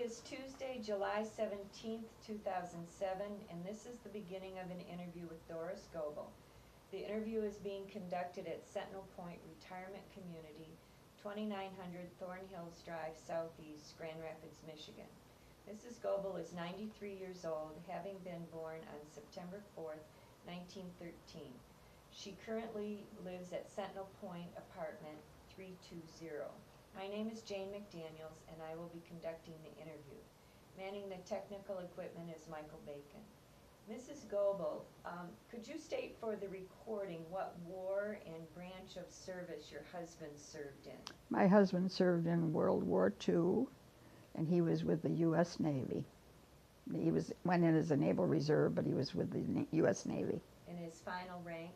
Today is Tuesday, July 17th, 2007, and this is the beginning of an interview with Doris Goebel. The interview is being conducted at Sentinel Point Retirement Community, 2900 Thornhills Drive Southeast, Grand Rapids, Michigan. Mrs. Goebel is 93 years old, having been born on September 4th, 1913. She currently lives at Sentinel Point Apartment 320. My name is Jane McDaniels, and I will be conducting the interview. Manning the technical equipment is Michael Bacon. Mrs. Goebel, could you state for the recording what war and branch of service your husband served in? My husband served in World War II, and he was with the U.S. Navy. Went in as a Naval Reserve, but he was with the U.S. Navy. And his final rank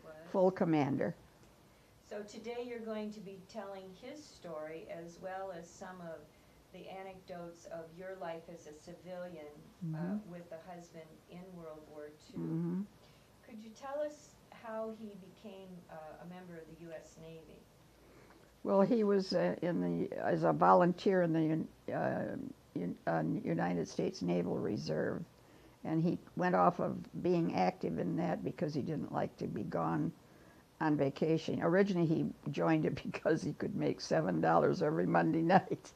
was? Full commander. So today you're going to be telling his story as well as some of the anecdotes of your life as a civilian with a husband in World War II. Mm-hmm. Could you tell us how he became a member of the U.S. Navy? Well, he was as a volunteer in the United States Naval Reserve, and he went off of being active in that because he didn't like to be gone on vacation. Originally, he joined it because he could make $7 every Monday night,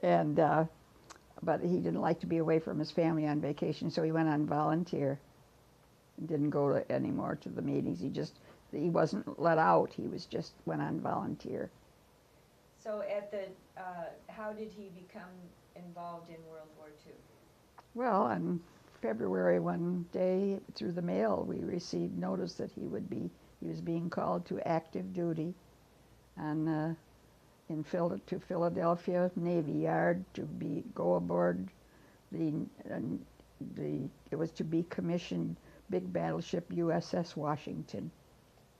and but he didn't like to be away from his family on vacation, so he went on volunteer and didn't go anymore to the meetings. He wasn't let out. He just went on volunteer. So how did he become involved in World War II? Well, on February one day, through the mail, we received notice that he was being called to active duty to Philadelphia Navy Yard to go aboard it was to be commissioned big battleship USS Washington.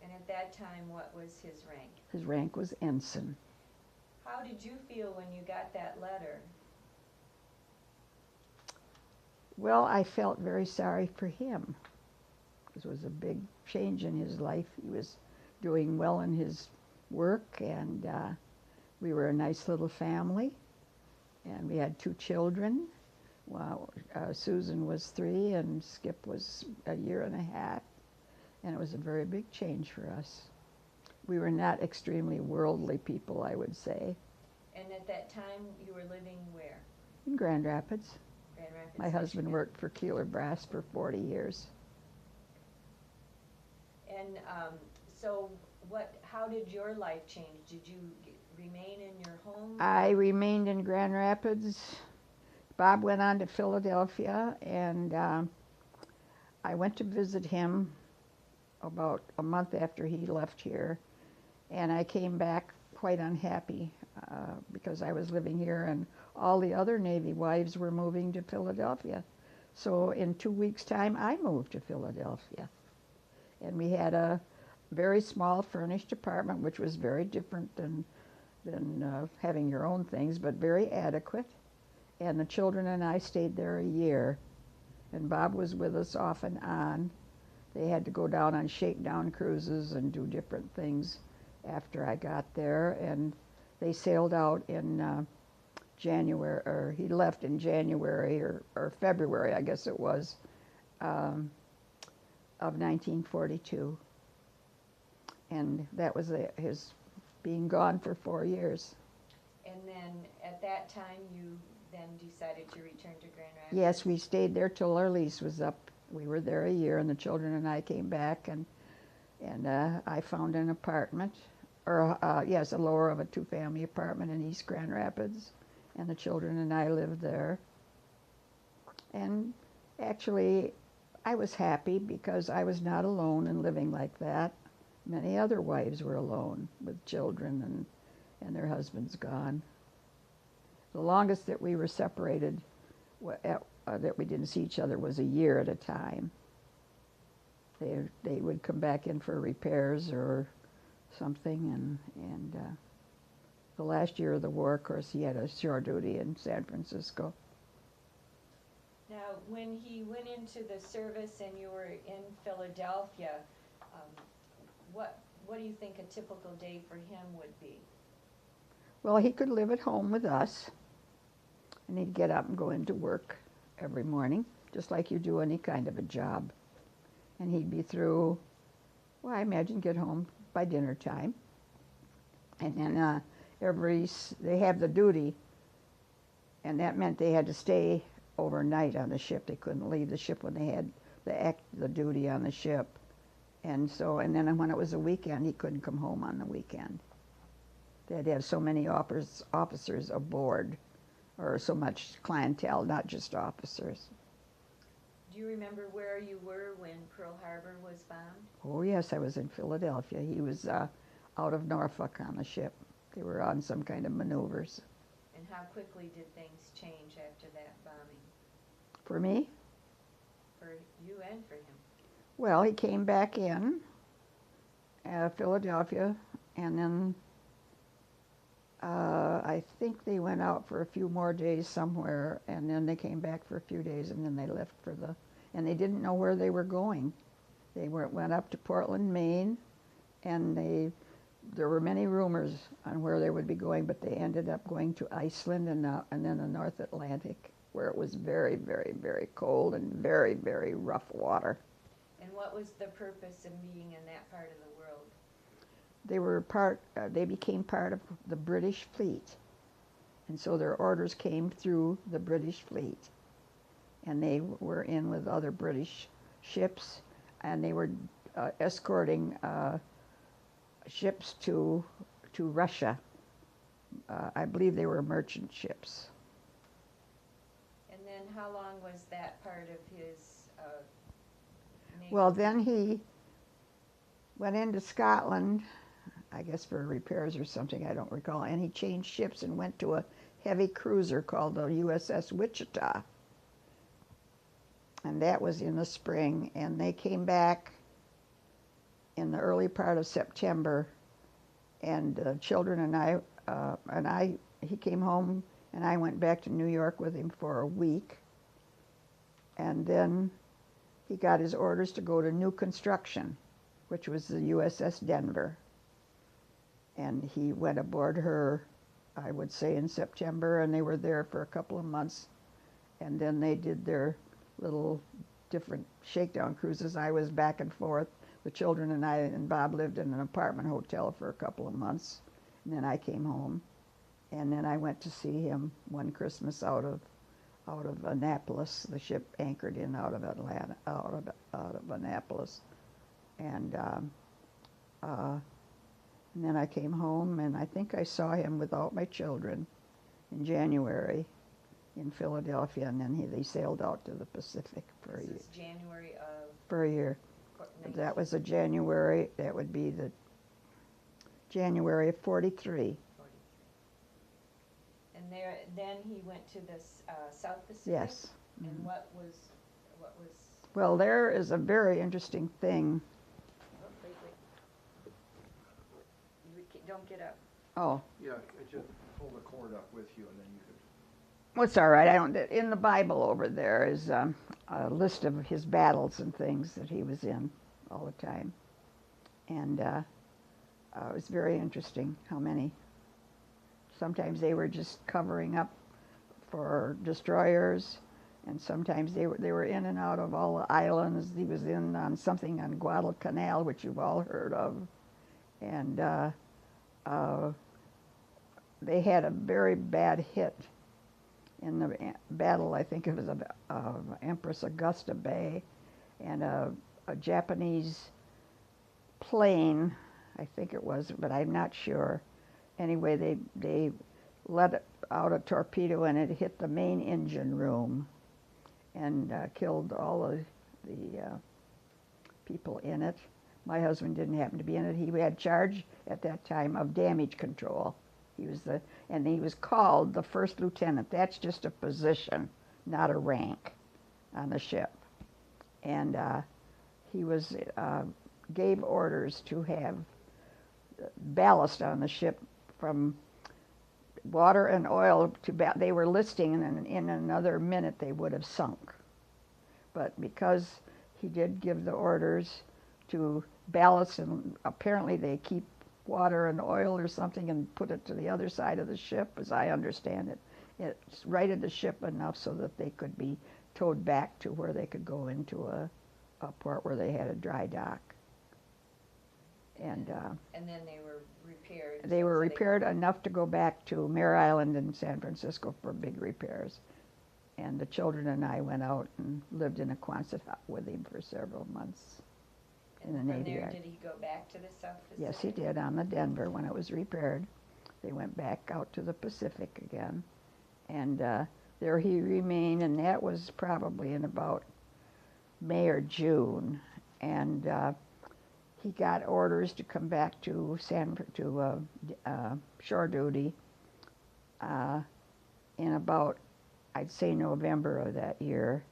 And at that time, what was his rank? His rank was ensign. How did you feel when you got that letter? Well, I felt very sorry for him. It was a big change in his life. He was doing well in his work, and we were a nice little family, and we had 2 children. Well, Susan was 3, and Skip was a year and a half, and it was a very big change for us. We were not extremely worldly people, I would say. And at that time, you were living where? In Grand Rapids. Grand Rapids, My husband Michigan. worked for Keeler Brass for 40 years. And how did your life change? Did you remain in your home? I remained in Grand Rapids. Bob went on to Philadelphia, and I went to visit him about a month after he left here, and I came back quite unhappy because I was living here and all the other Navy wives were moving to Philadelphia. So in 2 weeks' time, I moved to Philadelphia, and we had a very small furnished apartment, which was very different than having your own things, but very adequate. And the children and I stayed there a year, and Bob was with us off and on. They had to go down on shakedown cruises and do different things after I got there, and they sailed out in January, or he left in January or February, I guess it was, of 1942. And that was his being gone for 4 years. And then at that time, you then decided to return to Grand Rapids? Yes, we stayed there till our lease was up. We were there a year, and the children and I came back, and I found an apartment, a lower of a 2-family apartment in East Grand Rapids, and the children and I lived there. And actually, I was happy because I was not alone in living like that. Many other wives were alone with children and their husbands gone. The longest that we were separated, that we didn't see each other, was a year at a time. They would come back in for repairs or something, and the last year of the war, of course, he had a shore duty in San Francisco. Now, when he went into the service and you were in Philadelphia, what do you think a typical day for him would be? Well, he could live at home with us. And he'd get up and go into work every morning, just like you do any kind of a job. And he'd be through, well, I imagine get home by dinner time. And then they have the duty, and that meant they had to stay overnight on the ship. They couldn't leave the ship when they had the duty on the ship. And then when it was a weekend, he couldn't come home on the weekend. They had to have so many officers aboard, or so much clientele, not just officers. Do you remember where you were when Pearl Harbor was bombed? Oh yes, I was in Philadelphia. He was out of Norfolk on the ship. They were on some kind of maneuvers. And how quickly did things change after that bombing? For me? For you and for him? Well, he came back in Philadelphia, and then I think they went out for a few more days somewhere, and then they came back for a few days, and then they left and they didn't know where they were going. They went up to Portland, Maine, and there were many rumors on where they would be going, but they ended up going to Iceland and then the North Atlantic, where it was very, very, very cold and very, very rough water. And what was the purpose of being in that part of the world? They became part of the British fleet. And so their orders came through the British fleet. And they were in with other British ships, and they were escorting ships to Russia. I believe they were merchant ships. And then how long was that part of his navy? Well, then he went into Scotland, I guess for repairs or something, I don't recall, and he changed ships and went to a heavy cruiser called the USS Wichita. And that was in the spring, and they came back in the early part of September, and the children and he came home, and I went back to New York with him for a week, and then he got his orders to go to new construction, which was the USS Denver. And he went aboard her, I would say, in September, and they were there for a couple of months. And then they did their little different shakedown cruises. I was back and forth. The children and I and Bob lived in an apartment hotel for a couple of months. And then I came home. And then I went to see him one Christmas out of Annapolis. The ship anchored in out of Atlanta, out of Annapolis. And then I came home, and I think I saw him without my children in January in Philadelphia, and then they sailed out to the Pacific for a year. This is January of... For a year. That was that would be the January of 43. And then he went to the South Pacific? Yes. And what was... Well, there is a very interesting thing. Oh, wait. Don't get up. Oh. Yeah, just pull the cord up with you, and then you could... Well, it's all right. I don't. In the Bible over there is a list of his battles and things that he was in all the time, and it was very interesting how many. Sometimes they were just covering up for destroyers, and sometimes they were in and out of all the islands. He was in on something on Guadalcanal, which you've all heard of, and they had a very bad hit in the battle. I think it was of Empress Augusta Bay, and a Japanese plane, I think it was, but I'm not sure. Anyway, they let out a torpedo, and it hit the main engine room and killed all of the people in it. My husband didn't happen to be in it. He had charge at that time of damage control. He was called the first lieutenant. That's just a position, not a rank on the ship. And he gave orders to have ballast on the ship from water and oil they were listing, and in another minute they would have sunk. But because he did give the orders to ballast, and apparently they keep water and oil or something and put it to the other side of the ship, as I understand it, It's righted the ship enough so that they could be towed back to where they could go into a port where they had a dry dock. And then they were repaired. they were repaired enough to go back to Mare Island in San Francisco for big repairs. And the children and I went out and lived in a Quonset hut with him for several months in the And from Navy there, Yard. did he go back to the South Pacific? Yes, he did, on the Denver when it was repaired. They went back out to the Pacific again. And there he remained, and that was probably in about May or June. And he got orders to come back to shore duty in about, I'd say, November of that year.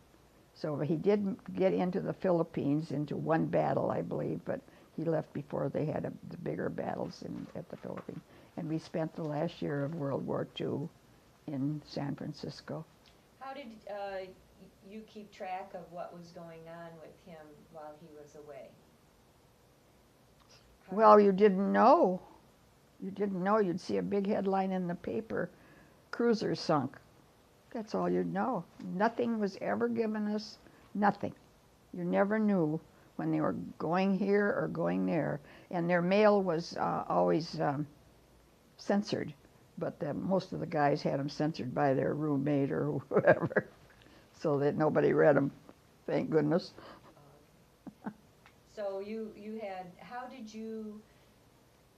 So he did get into the Philippines, into one battle, I believe, but he left before they had the bigger battles at the Philippines. And we spent the last year of World War II in San Francisco. How did you keep track of what was going on with him while he was away? Well, you didn't know. You didn't know. You'd see a big headline in the paper, cruiser sunk. That's all you'd know. Nothing was ever given us, nothing. You never knew when they were going here or going there. And their mail was always censored, but most of the guys had them censored by their roommate or whoever, so that nobody read them, thank goodness. So you had, how did you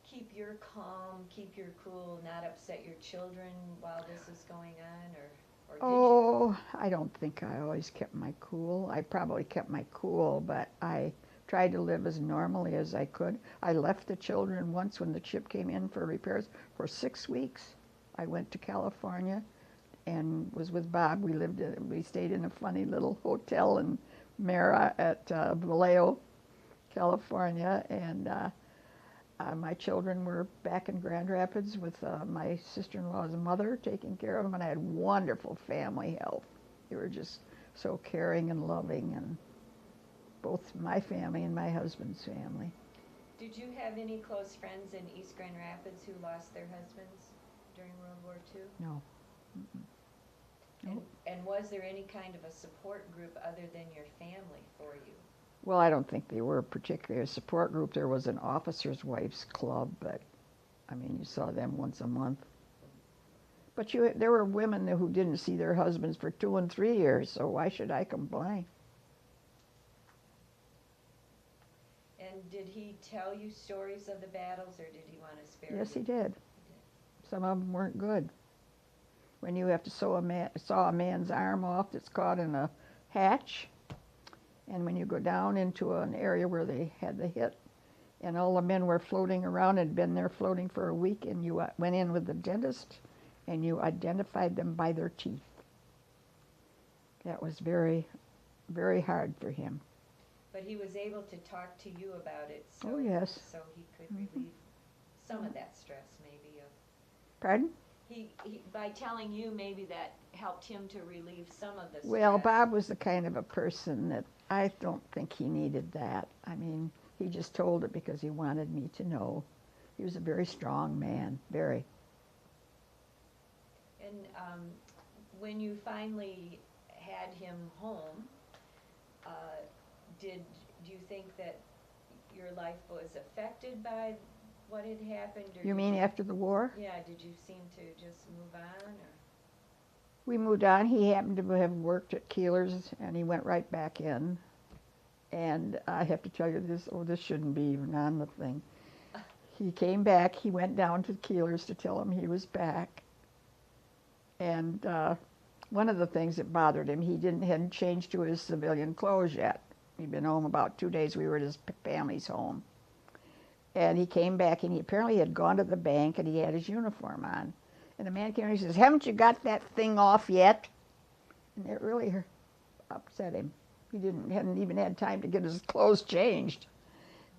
keep your calm, keep your cool, not upset your children while this is going on, or did you? I don't think I always kept my cool. I probably kept my cool, but I tried to live as normally as I could. I left the children once when the ship came in for repairs for 6 weeks. I went to California and was with Bob. We stayed in a funny little hotel in Vallejo, California, and my children were back in Grand Rapids with my sister-in-law's mother taking care of them, and I had wonderful family help. They were just so caring and loving, and both my family and my husband's family. Did you have any close friends in East Grand Rapids who lost their husbands during World War II? No. Nope. And was there any kind of a support group other than your family for you? Well, I don't think they were particularly a support group. There was an officers' wives club, but I mean, you saw them once a month. But there were women who didn't see their husbands for 2 and 3 years, so why should I complain? And did he tell you stories of the battles, or did he want to spare you? Yes, he did. Some of them weren't good. When you have to saw a man's arm off that's caught in a hatch, and when you go down into an area where they had the hit, and all the men were floating around, had been there floating for a week, and you went in with the dentist, and you identified them by their teeth. That was very, very hard for him. But he was able to talk to you about it, so, Oh, yes. so he could relieve some of that stress, maybe. Pardon? By telling you, maybe that helped him to relieve some of the stress. Well, Bob was the kind of a person that I don't think he needed that. I mean, he just told it because he wanted me to know. He was a very strong man, very. And when you finally had him home, do you think that your life was affected by what had happened? Or You mean after the war? Yeah, did you seem to just move on? Or? We moved on. He happened to have worked at Keeler's, and he went right back in. And I have to tell you this shouldn't be even on the thing. He came back. He went down to Keeler's to tell him he was back. And one of the things that bothered him, he hadn't changed to his civilian clothes yet. He'd been home about 2 days. We were at his family's home. And he came back, and he apparently had gone to the bank, and he had his uniform on. And the man came and he says, "Haven't you got that thing off yet?" And it really upset him. He hadn't even had time to get his clothes changed.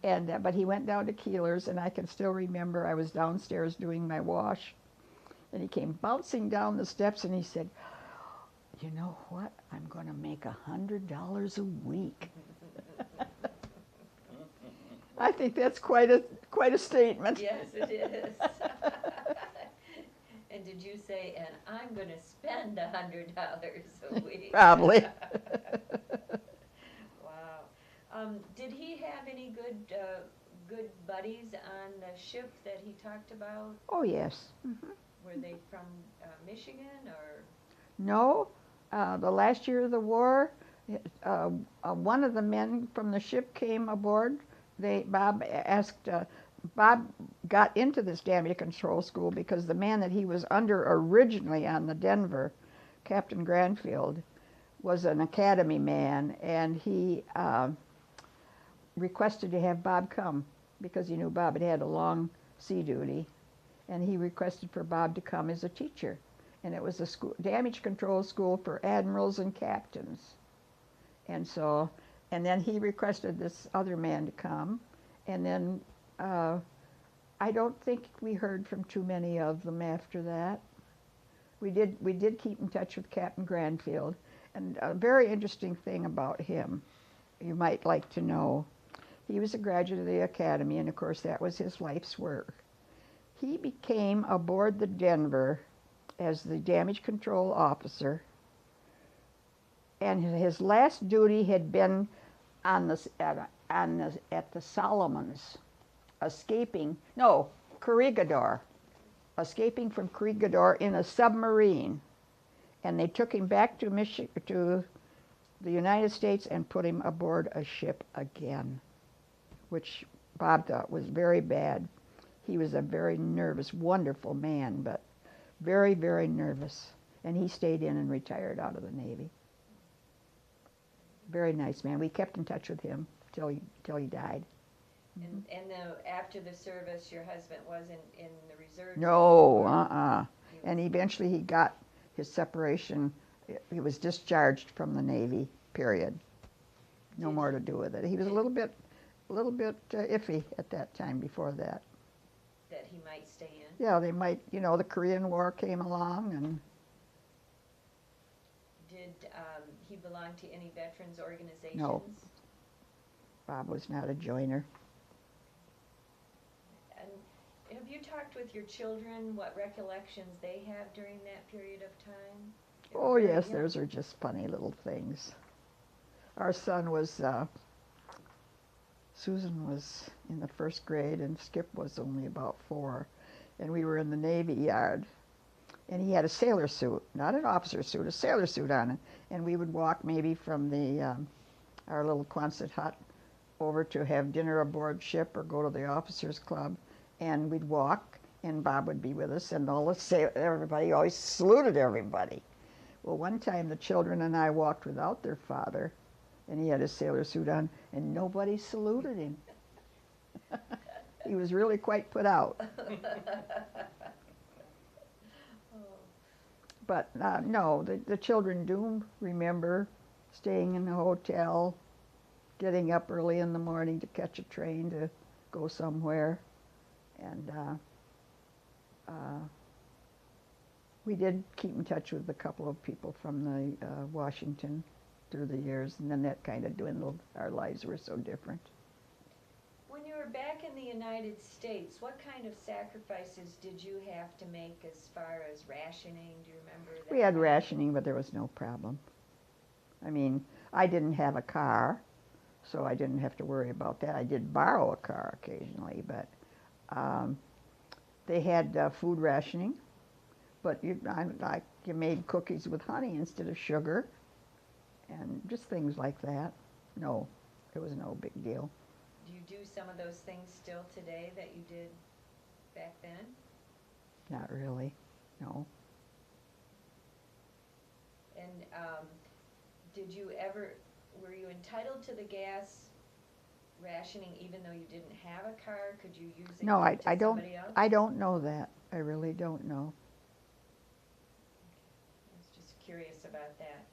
And but he went down to Keeler's, and I can still remember I was downstairs doing my wash, and he came bouncing down the steps, and he said, "You know what? I'm going to make $100 a week." I think that's quite a statement. Yes, it is. And And did you say, and I'm gonna spend $100 a week? Probably. Wow. Did he have any good buddies on the ship that he talked about? Oh, yes. Were they from Michigan or? No, the last year of the war, one of the men from the ship came aboard. Bob got into this damage control school because the man that he was under originally on the Denver, Captain Granfield, was an academy man, and he requested to have Bob come because he knew Bob had had a long sea duty, and he requested for Bob to come as a teacher. And it was a school, damage control school for admirals and captains. And then he requested this other man to come, and then I don't think we heard from too many of them after that. We did keep in touch with Captain Granfield, and a very interesting thing about him, you might like to know, he was a graduate of the academy, and of course that was his life's work. He became aboard the Denver as the damage control officer, and his last duty had been at the Solomons, Corregidor, escaping from Corregidor in a submarine, and they took him back to the United States and put him aboard a ship again, which Bob thought was very bad. He was a very nervous, wonderful man, but very, very nervous. And he stayed in and retired out of the Navy. Very nice man. We kept in touch with him till he died. And after the service, your husband wasn't in the reserves? No, And eventually he got his separation. He was discharged from the Navy, period. No more to do with it. He was a little bit iffy at that time before that. That he might stay in? Yeah, they might, the Korean War came along, and... Did he belong to any veterans organizations? No. Bob was not a joiner. And have you talked with your children what recollections they have during that period of time? Oh, yes, those are just funny little things. Our son was, Susan was in the first grade, and Skip was only about 4, and we were in the Navy Yard, and he had a sailor suit, not an officer suit, a sailor suit on it, and we would walk maybe from our little Quonset hut over to have dinner aboard ship or go to the officers' club, and we'd walk, and Bob would be with us, and everybody always saluted everybody. Well, one time the children and I walked without their father, and he had his sailor suit on, and nobody saluted him. He was really quite put out. But no, the children do remember staying in the hotel, getting up early in the morning to catch a train to go somewhere. And we did keep in touch with a couple of people from the Washington through the years, and then that kind of dwindled. Our lives were so different. When you were back in the United States, what kind of sacrifices did you have to make as far as rationing? Do you remember that? We had rationing, but there was no problem. I mean, I didn't have a car, so I didn't have to worry about that. I did borrow a car occasionally, but they had food rationing, but you made cookies with honey instead of sugar, and just things like that. No, it was no big deal. Do you do some of those things still today that you did back then? Not really, no. And were you entitled to the gas rationing even though you didn't have a car? Could you use it? No, I to don't. Somebody else? I don't know that. I really don't know. I was just curious about that.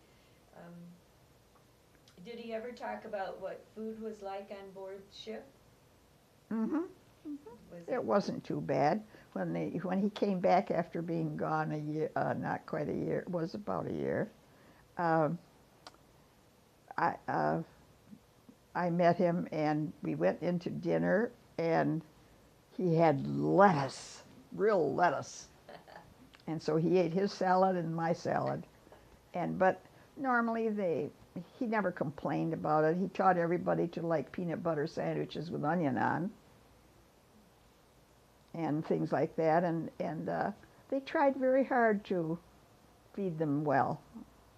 Did he ever talk about what food was like on board ship? Mm-hmm. Mm-hmm. It wasn't too bad. When he came back after being gone a year, not quite a year, it was about a year. I met him, and we went into dinner, and he had lettuce, real lettuce, And so he ate his salad and my salad. But normally he never complained about it. He taught everybody to like peanut butter sandwiches with onion on and things like that. And they tried very hard to feed them well.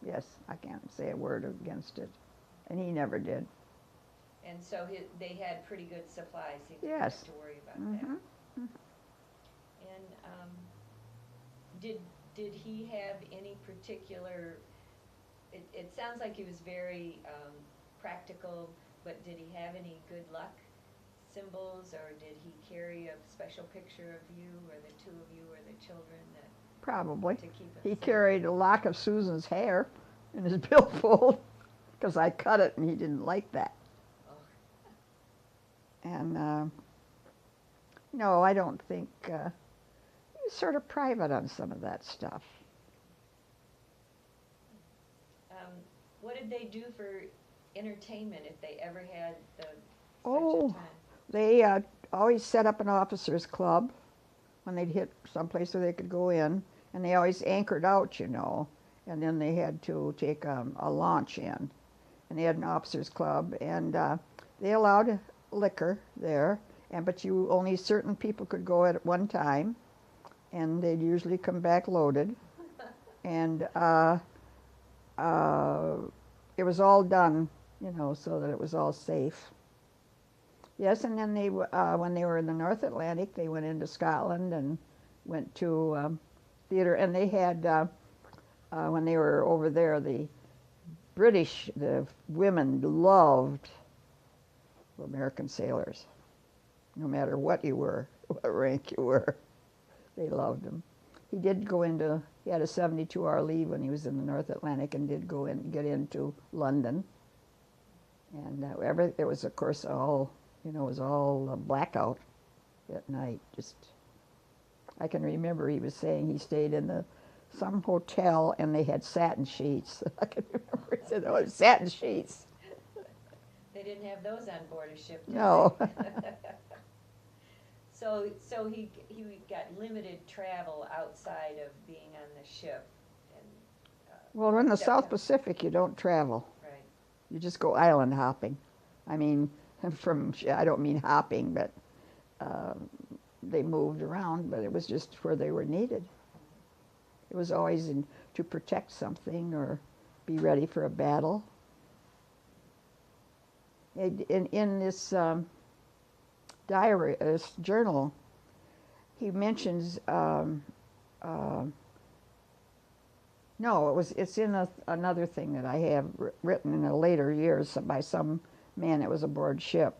Yes, I can't say a word against it. And he never did. And so they had pretty good supplies. He didn't Yes. have to worry about Mm-hmm. that. And did he have any particular? It sounds like he was very practical, but did he have any good luck symbols, or did he carry a special picture of you, or the two of you, or the children that Probably. to keep him He safe? carried a lock of Susan's hair in his billfold because I cut it and he didn't like that. Oh. And no, I don't think he was sort of private on some of that stuff. What did they do for entertainment if they ever had such Oh, a time? they always set up an officers' club when they'd hit someplace where they could go in, and they always anchored out, you know, and then they had to take a launch in, and they had an officers' club, and they allowed liquor there, but only certain people could go at one time, and they'd usually come back loaded, and it was all done, you know, so that it was all safe. Yes, and then when they were in the North Atlantic, they went into Scotland and went to theater, and they had, when they were over there, the women loved American sailors, no matter what you were, what rank you were, they loved them. He had a 72-hour leave when he was in the North Atlantic and did get into London. And it was, of course, all, you know, it was all blackout at night. I can remember he was saying he stayed in some hotel and they had satin sheets. I can remember he said, oh, satin sheets. They didn't have those on board a ship, did No. they? So he got limited travel outside of being on the ship. And, Well, in the except South to- Pacific, you don't travel. Right. You just go island hopping. I mean, I don't mean hopping, but they moved around, but it was just where they were needed. It was always to protect something or be ready for a battle. In this diary, this journal, he mentions, no, it's in another thing that I have written in the later years by some man that was aboard ship.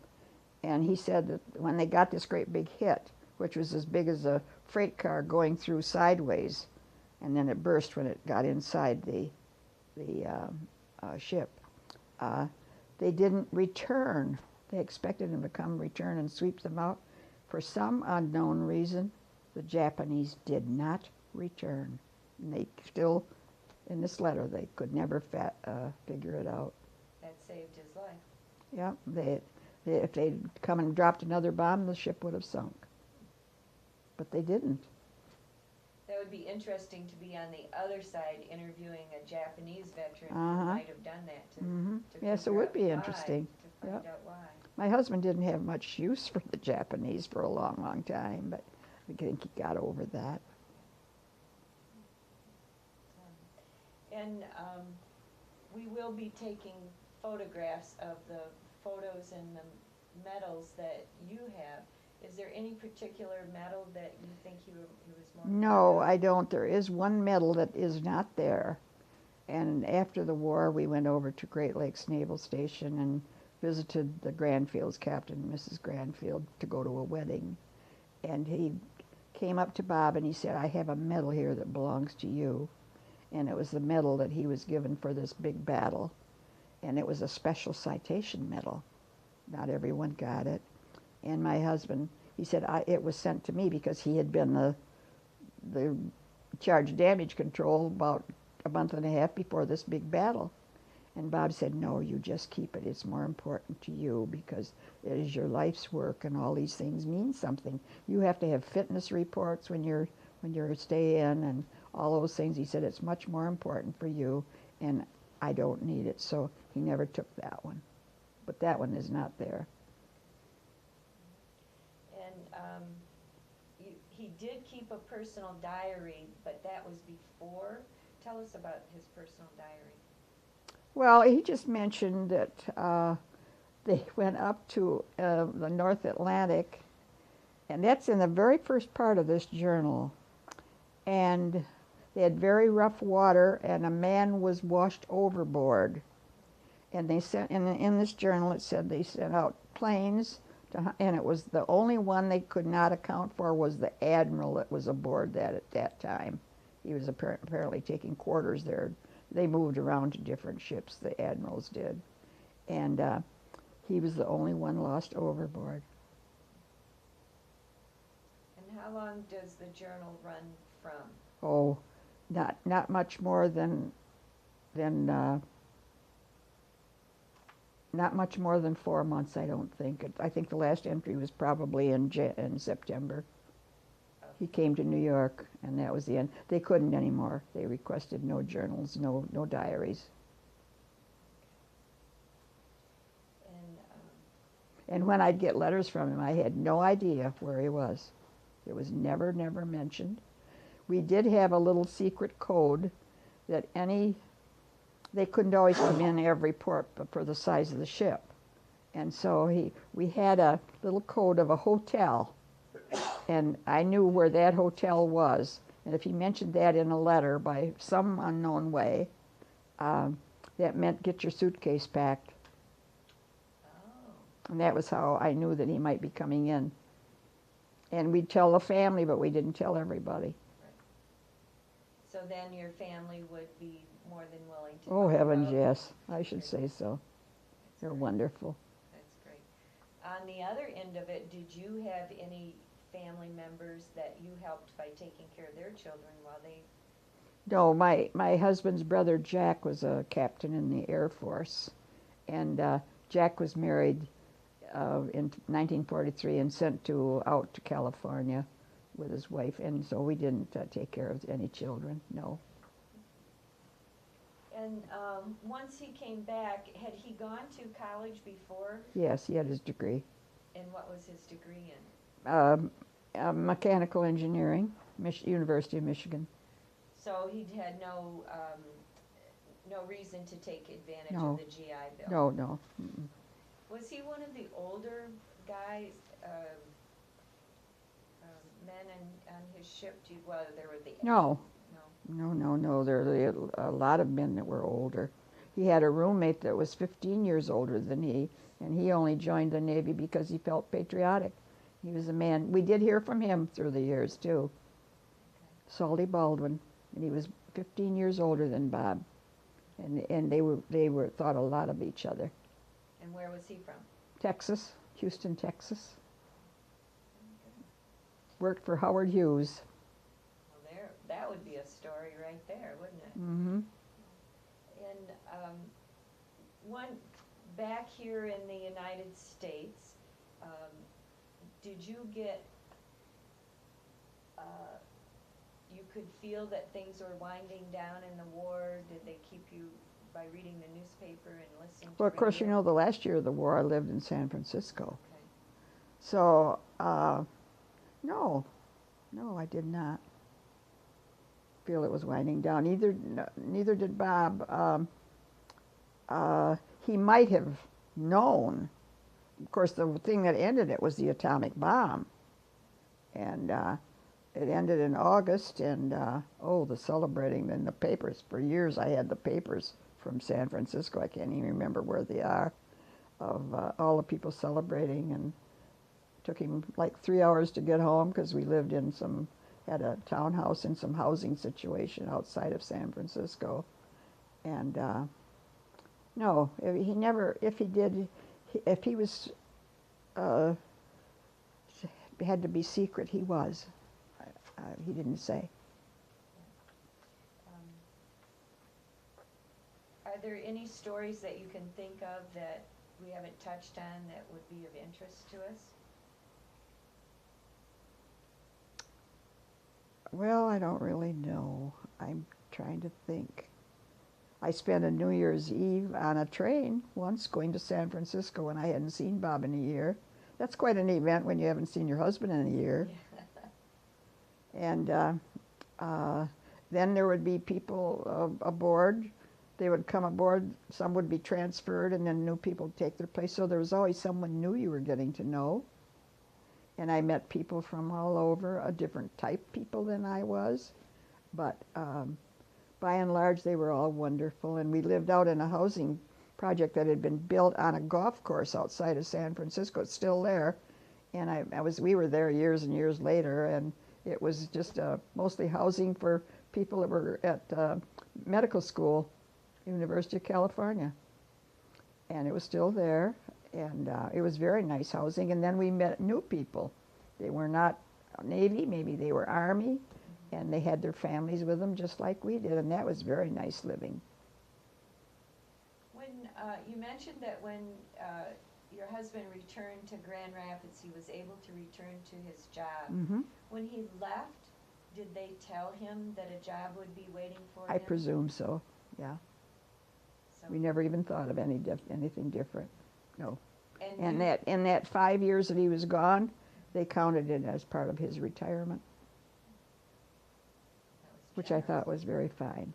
And he said that when they got this great big hit, which was as big as a freight car going through sideways, and then it burst when it got inside the ship, they didn't return. They expected them to return and sweep them out. For some unknown reason, the Japanese did not return. And they still, in this letter, they could never figure it out. That saved his life. Yeah, if they'd come and dropped another bomb, the ship would have sunk. But they didn't. That would be interesting to be on the other side interviewing a Japanese veteran Uh-huh. who might have done that to Yes, it figure would out be why, interesting. To find Yep. out why. My husband didn't have much use for the Japanese for a long, long time, but I think he got over that. And we will be taking photographs of the photos and the medals that you have. Is there any particular medal that you think he was more No, proud of? I don't. There is one medal that is not there. And after the war, we went over to Great Lakes Naval Station and visited the Granfields, Captain and Mrs. Granfield, to go to a wedding. And he came up to Bob and he said, I have a medal here that belongs to you. And it was the medal that he was given for this big battle. And it was a special citation medal. Not everyone got it. And my husband, he said, it was sent to me because he had been the charge of damage control about a month and a half before this big battle. And Bob said, no, you just keep it. It's more important to you because it is your life's work and all these things mean something. You have to have fitness reports when you're when you're staying and all those things. He said, it's much more important for you, and I don't need it. So he never took that one. But that one is not there. And he did keep a personal diary, but that was before. Tell us about his personal diary. Well, he just mentioned that they went up to the North Atlantic, and that's in the very first part of this journal. And they had very rough water, and a man was washed overboard. And they sent in this journal, it said they sent out planes, and it was the only one they could not account for was the admiral that was aboard that at that time. He was apparently taking quarters there. They moved around to different ships, the admirals did. And he was the only one lost overboard. And how long does the journal run from? Oh, not much more than not much more than 4 months, I don't think. I think the last entry was probably in September. He came to New York, and that was the end. They couldn't anymore. They requested no journals, no diaries. And when I'd get letters from him, I had no idea where he was. It was never mentioned. We did have a little secret code that they couldn't always come in every port but for the size of the ship. And so we had a little code of a hotel, and I knew where that hotel was. And if he mentioned that in a letter by some unknown way, that meant get your suitcase packed. Oh. And that was how I knew that he might be coming in. And we'd tell the family, but we didn't tell everybody. Right. So then your family would be more than willing to Oh, talk heavens, about. yes. I should say so. They're great. wonderful. That's great. On the other end of it, did you have any family members that you helped by taking care of their children while they... No, my husband's brother Jack was a captain in the Air Force. And Jack was married in 1943 and sent out to California with his wife. And so we didn't take care of any children, no. And once he came back, had he gone to college before? Yes, he had his degree. And what was his degree in? Mechanical engineering, University of Michigan. So he had no reason to take advantage No. of the GI Bill? No. Mm-mm. Was he one of the older guys, men on his ship? Well, there were the... No. No. There were a lot of men that were older. He had a roommate that was 15 years older than he, and he only joined the Navy because he felt patriotic. He was a man. We did hear from him through the years, too. Okay. Salty Baldwin, and he was 15 years older than Bob, and they were thought a lot of each other. And where was he from? Texas, Houston, Texas. Worked for Howard Hughes. Well, that would be a story right there, wouldn't it? Mm-hmm. And back here in the United States, did you get, you could feel that things were winding down in the war? Did they keep you, by reading the newspaper and listening to Well, of course, radio? the last year of the war, I lived in San Francisco. Okay. So, no, I did not feel it was winding down. Neither did Bob. He might have known. Of course, the thing that ended it was the atomic bomb. And it ended in August, and the celebrating in the papers. For years I had the papers from San Francisco, I can't even remember where they are, of all the people celebrating, and it took him like 3 hours to get home because we lived had a townhouse in some housing situation outside of San Francisco. And no, he never, if he was, had to be secret, he was. He didn't say. Are there any stories that you can think of that we haven't touched on that would be of interest to us? Well, I don't really know. I'm trying to think. I spent a New Year's Eve on a train once going to San Francisco when I hadn't seen Bob in a year. That's quite an event when you haven't seen your husband in a year. And then there would be people aboard. They would come aboard, some would be transferred, and then new people would take their place. So there was always someone new you were getting to know. And I met people from all over, a different type people than I was. But by and large, they were all wonderful. And we lived out in a housing project that had been built on a golf course outside of San Francisco. It's still there. And we were there years and years later, and it was just mostly housing for people that were at medical school, University of California. And it was still there, and it was very nice housing. And then we met new people. They were not Navy, maybe they were Army, and they had their families with them just like we did, and that was very nice living. When you mentioned that when your husband returned to Grand Rapids, he was able to return to his job. Mm-hmm. When he left, did they tell him that a job would be waiting for I him? presume so, yeah. So We never even thought of anything different, no. And In that 5 years that he was gone, they counted it as part of his retirement, which I thought was very fine.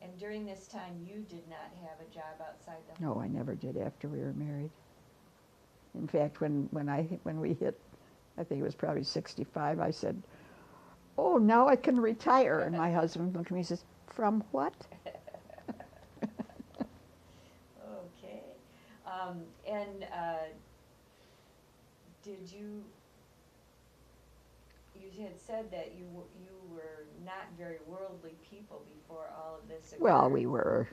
Yeah. And during this time, you did not have a job outside the No, I never did after we were married. In fact, when we hit, I think it was probably 65, I said, "Oh, now I can retire." And my husband looked at me and says, "From what?" Okay. And did you had said that you were not very worldly people before all of this occurred. Well, we weren't.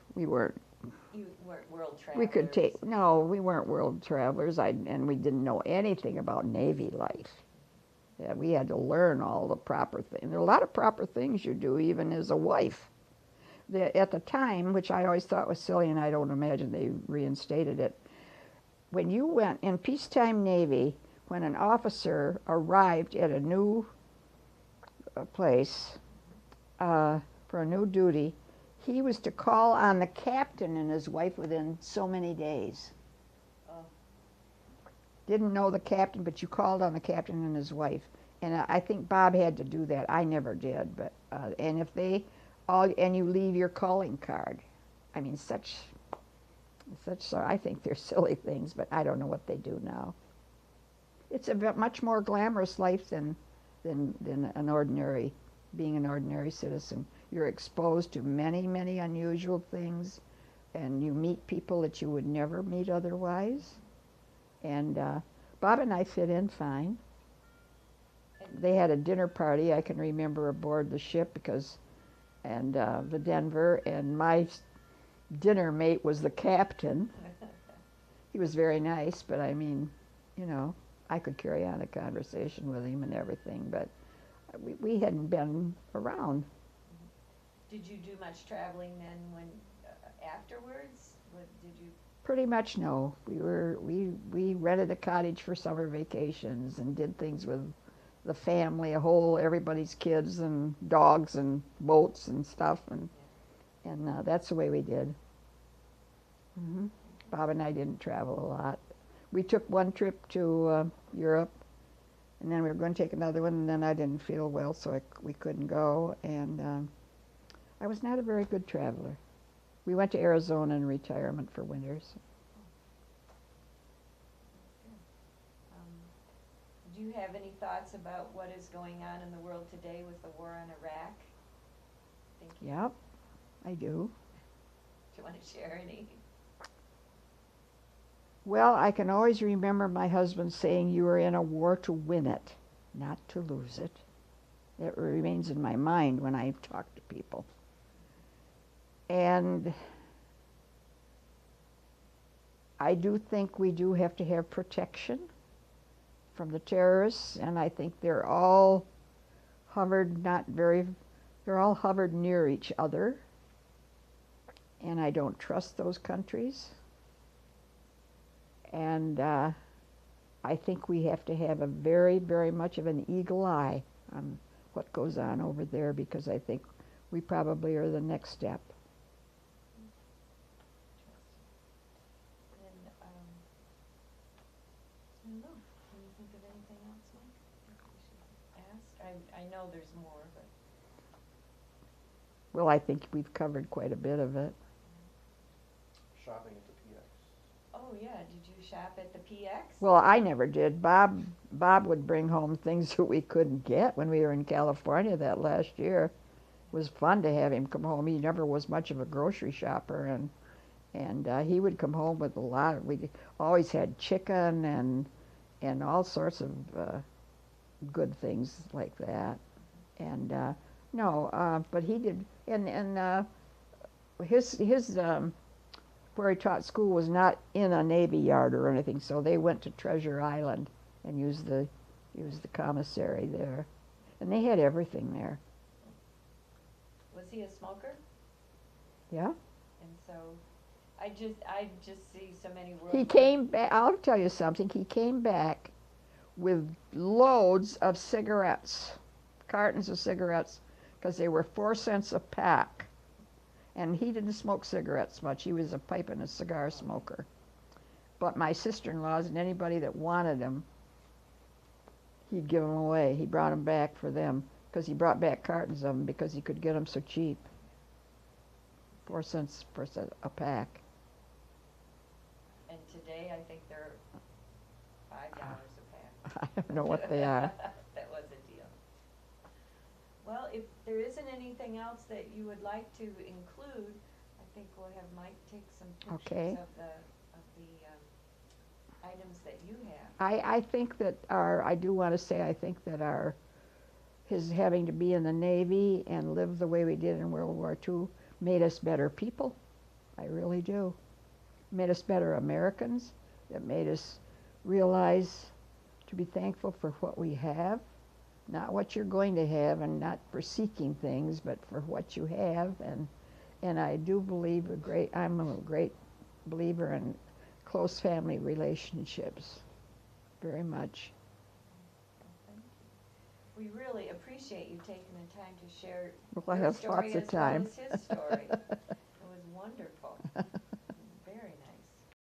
You weren't world travelers. We could no, we weren't world travelers, and we didn't know anything about Navy life. Yeah, we had to learn all the proper things. There are a lot of proper things you do, even as a wife. At the time, which I always thought was silly, and I don't imagine they reinstated it, when you went in peacetime Navy, when an officer arrived at a new place for a new duty, he was to call on the captain and his wife within so many days. Oh. Didn't know the captain, but you called on the captain and his wife. And I think Bob had to do that. I never did. But and if they and you leave your calling card. I mean, such. I think they're silly things, but I don't know what they do now. It's a much more glamorous life than being an ordinary citizen. You're exposed to many, many unusual things, and you meet people that you would never meet otherwise. And Bob and I fit in fine. They had a dinner party, I can remember, aboard the ship the Denver, and my dinner mate was the captain. He was very nice, but I mean, you know, I could carry on a conversation with him and everything, but we hadn't been around. Did you do much traveling then when afterwards? Did you? Pretty much no. We rented a cottage for summer vacations and did things with the family, everybody's kids and dogs and boats and stuff, and that's the way we did. Mm-hmm. Bob and I didn't travel a lot. We took one trip to Europe, and then we were going to take another one, and then I didn't feel well, so we couldn't go, and I was not a very good traveler. We went to Arizona in retirement for winters. Do you have any thoughts about what is going on in the world today with the war in Iraq? Yep, I do. Do you want to share any? Well, I can always remember my husband saying, "You are in a war to win it, not to lose it." It remains in my mind when I talk to people. And I do think we do have to have protection from the terrorists, and I think they're all hovered near each other, and I don't trust those countries. And I think we have to have a very, very much of an eagle eye on what goes on over there, because I think we probably are the next step. And, I don't know, can you think of anything else, Mike, that we should ask? I know there's more, but. Well, I think we've covered quite a bit of it. Shopping at the PX. Oh, yeah, did you shop at the PX? Well, I never did. Bob would bring home things that we couldn't get when we were in California that last year. It was fun to have him come home. He never was much of a grocery shopper, and he would come home with a lot of. We always had chicken and all sorts of good things like that. And no, but he did. And his where he taught school was not in a Navy yard or anything, so they went to Treasure Island and used the commissary there, and they had everything there. Was he a smoker? Yeah. And so, I just see so many worlds. He came back. I'll tell you something. He came back with loads of cigarettes, cartons of cigarettes, because they were 4 cents a pack. And he didn't smoke cigarettes much. He was a pipe and a cigar smoker. But my sister-in-laws and anybody that wanted them, he'd give them away. He brought them back for them, because he brought back cartons of them because he could get them so cheap. 4 cents a pack. And today, I think they're $5 a pack. I don't know what they are. That was a deal. Well, if there isn't anything else that you would like to include, I think we'll have Mike take some Okay. pictures of the items that you have. I think that I do want to say, I think that his having to be in the Navy and live the way we did in World War II made us better people. I really do. Made us better Americans. It made us realize to be thankful for what we have, not what you're going to have, and not for seeking things, but for what you have. And I do believe I'm a great believer in close family relationships, very much. Thank you. We really appreciate you taking the time to share Well, I your have story lots of as time. well as his story. It was wonderful.